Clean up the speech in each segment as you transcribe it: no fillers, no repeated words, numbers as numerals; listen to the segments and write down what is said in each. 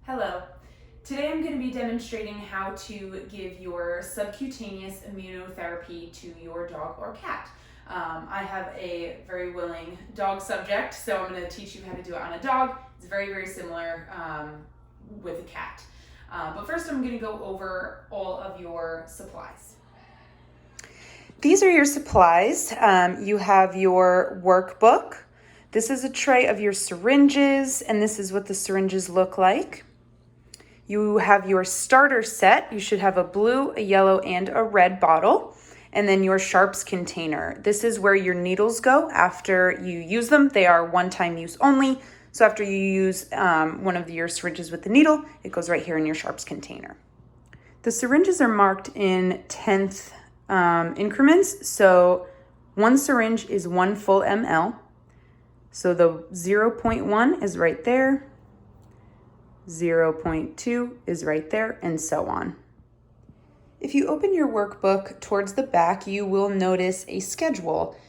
Hello. Today I'm going to be demonstrating how to give your subcutaneous immunotherapy to your dog or cat. I have a very willing dog subject, so I'm going to teach you how to do it on a dog. It's very similar with a cat. But first I'm going to go over all of your supplies. These are your supplies. You have your workbook. This is a tray of your syringes, and this is what the syringes look like. You have your starter set. You should have a blue, a yellow, and a red bottle. And then your sharps container. This is where your needles go after you use them. They are one-time use only. So after you use one of your syringes with the needle, it goes right here in your sharps container. The syringes are marked in 10th increments. So one syringe is 1 full ml. So the 0.1 is right there. 0.2 is right there, and so on. If you open your workbook towards the back, you will notice a schedule.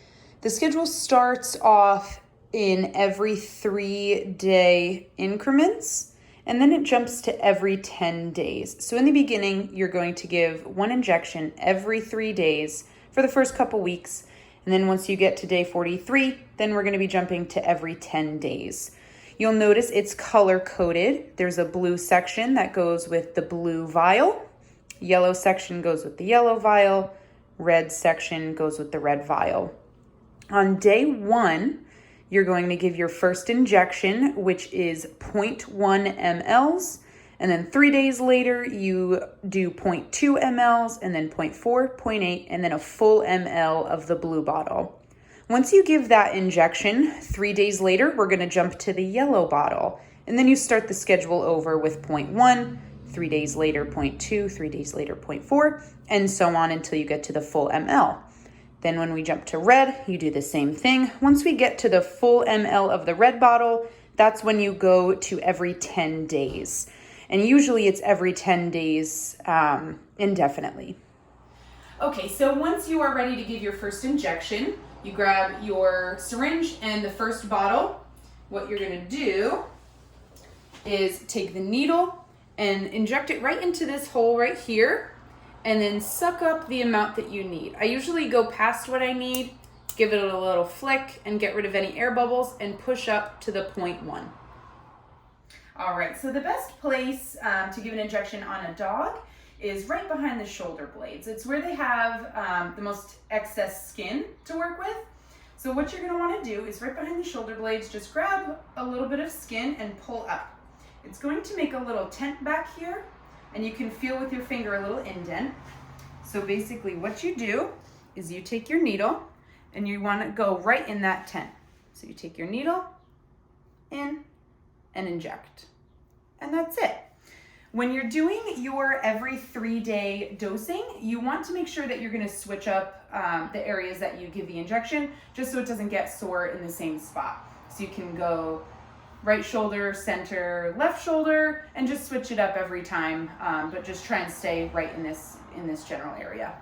The schedule starts off in every 3-day increments, and then it jumps to every 10 days. So in the beginning, you're going to give one injection every 3 days for the first couple weeks, and then once you get to day 43, then we're going to be jumping to every 10 days. You'll notice it's color-coded. There's a blue section that goes with the blue vial. Yellow section goes with the yellow vial. Red section goes with the red vial. On day 1, you're going to give your first injection, which is 0.1 mLs. And then 3 days later, you do 0.2 mLs, and then 0.4, 0.8, and then a full ml of the blue bottle. Once you give that injection, 3 days later, we're going to jump to the yellow bottle. And then you start the schedule over with 0.1, 3 days later 0.2, 3 days later 0.4, and so on until you get to the full ml. Then when we jump to red, you do the same thing. Once we get to the full ml of the red bottle, that's when you go to every 10 days. And usually it's every 10 days indefinitely. Okay, so once you are ready to give your first injection, you grab your syringe and the first bottle. What you're going to do is take the needle and inject it right into this hole right here, and then suck up the amount that you need. I usually go past what I need, give it a little flick, and get rid of any air bubbles, and push up to the 0.1. All right, so the best place to give an injection on a dog is right behind the shoulder blades. It's where they have the most excess skin to work with. So what you're going to want to do is right behind the shoulder blades, just grab a little bit of skin and pull up. It's going to make a little tent back here, and you can feel with your finger a little indent. So basically what you do is you take your needle and you want to go right in that tent. So you take your needle in and inject. And that's it. When you're doing your every 3-day dosing, you want to make sure that you're going to switch up the areas that you give the injection, just so it doesn't get sore in the same spot. So you can go right shoulder, center, left shoulder, and just switch it up every time, but just try and stay right in this general area.